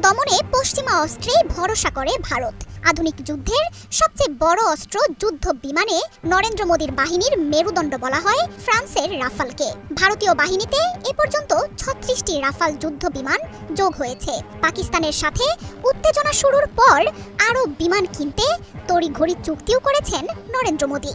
দমনে পশ্চিমা অস্ত্রে ভরসা করে ভারত। আধুনিক যুদ্ধের সবচেয়ে বড় অস্ত্র যুদ্ধ বিমানে নরেন্দ্র মোদীর বাহিনীর মেরুদণ্ড বলা হয় ফ্রান্সের রাফালকে। ভারতীয় বাহিনীতে এ পর্যন্ত ৩৬টি রাফাল যুদ্ধ বিমান যোগ হয়েছে। পাকিস্তানের সাথে উত্তেজনা শুরুর পর আরও বিমান কিনতে তড়িঘড়ি চুক্তিও করেছেন নরেন্দ্র মোদী।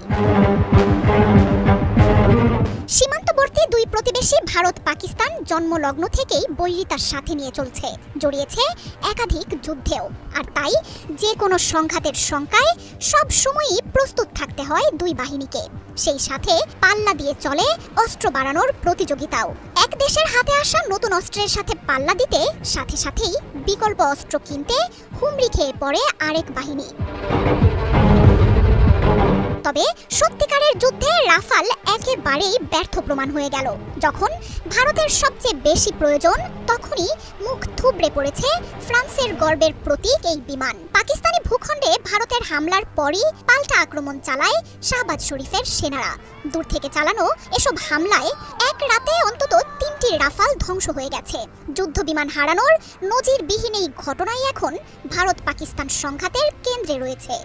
সীমান্তবর্তী দুই প্রতিবেশী ভারত পাকিস্তান জন্মলগ্ন থেকেই বৈরিতার সাথে নিয়ে চলছে, জড়িয়েছে একাধিক যুদ্ধেও। আর তাই যে কোনো সংঘাতের শঙ্কায় সব সময়ই প্রস্তুত থাকতে হয় দুই বাহিনীকে। সেই সাথে পাল্লা দিয়ে চলে অস্ত্র বাড়ানোর প্রতিযোগিতাও। এক দেশের হাতে আসা নতুন অস্ত্রের সাথে পাল্লা দিতে সাথে সাথেই বিকল্প অস্ত্র কিনতে হুমড়ি খেয়ে পড়ে আরেক বাহিনী। তবে সত্যিকারের যুদ্ধে রাফাল একেবারেই ব্যর্থ প্রমাণ হয়ে গেল। যখন ভারতের সবচেয়ে বেশি প্রয়োজন, তখনই মুখ থুবড়ে পড়েছে ফ্রান্সের গর্বের প্রতীক এই বিমান। পাকিস্তানি ভূখণ্ডে ভারতের হামলার পরই পাল্টা আক্রমণ চালায় শাহবাজ শরীফের সেনারা। দূর থেকে চালানো এসব হামলায় এক রাতে অন্তত ৩টি রাফাল ধ্বংস হয়ে গেছে। যুদ্ধ বিমান হারানোর নজিরবিহীন এই ঘটনাই এখন ভারত পাকিস্তান সংঘাতের কেন্দ্রে রয়েছে।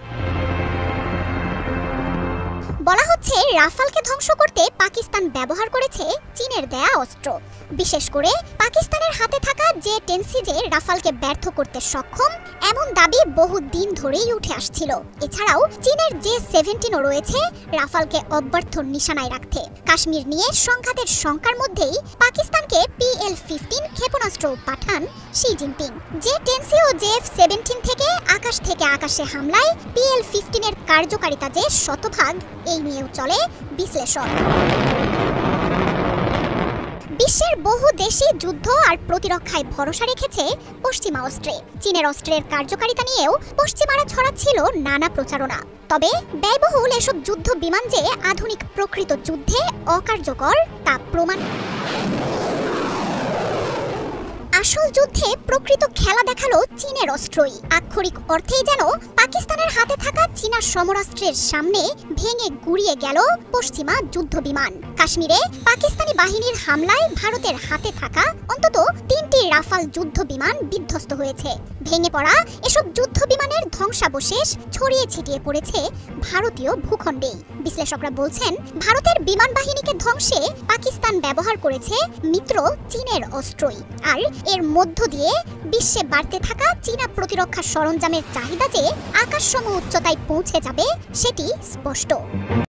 বলা হচ্ছে রাফালকে ধ্বংস করতে পাকিস্তান ব্যবহার করেছে চীনের দেয়া অস্ত্র। বিশেষ করে পাকিস্তানের হাতে থাকা J-10C রাফালকে ব্যর্থ করতে সক্ষম, এমন দাবি বহু দিন ধরেই উঠে আসছিল। এছাড়াও চীনের J-17ও রয়েছে রাফালকে অব্যর্থ নিশানায় রাখতে। কাশ্মীর নিয়ে সংঘাতের শঙ্কার মধ্যেই পাকিস্তানকে PL-15 ক্ষেপণাস্ত্র পাঠান শি জিনপিং। J-10C ও JF-17 থেকে আকাশে হামলায় PL-15 এর কার্যকারিতা যে শতভাগ, এই নিয়েও চলে বিশ্লেষণ। বিশ্বের বহু দেশই যুদ্ধ আর প্রতিরক্ষায় ভরসা রেখেছে পশ্চিমা অস্ত্রে। চীনের অস্ত্রের কার্যকারিতা নিয়েও পশ্চিমারা ছড়াচ্ছিল নানা প্রচারণা। তবে ব্যয়বহুল এসব যুদ্ধ বিমান যে আধুনিক প্রকৃত যুদ্ধে অকার্যকর তা প্রমাণ। আসল যুদ্ধে প্রকৃত খেলা দেখালো চীনের অস্ত্রই। আক্ষরিক অর্থেই যেন পাকিস্তানের হাতে থাকা চীনা সমরাস্ত্রের সামনে ভেঙে গুড়িয়ে গেল পশ্চিমা যুদ্ধ বিমান। কাশ্মীরে পাকিস্তানি বাহিনীর হামলায় ভারতের হাতে থাকা অন্তত 3টি রাফাল যুদ্ধ বিমান বিধ্বস্ত হয়েছে। ভেঙে পড়া এসব যুদ্ধ বিমানের ধ্বংসাবশেষ ছড়িয়ে ছিটিয়ে পড়েছে ভারতীয় ভূখণ্ডেই। বিশ্লেষকরা বলছেন, ভারতের বিমান বাহিনীকে ধ্বংসে পাকিস্তান ব্যবহার করেছে মিত্র চীনের অস্ত্রই। আর এর মধ্য দিয়ে বিশ্বে বাড়তে থাকা চীনা প্রতিরক্ষা সরঞ্জামের চাহিদা যে আকাশসম উচ্চতায় পৌঁছে যাবে, সেটি স্পষ্ট।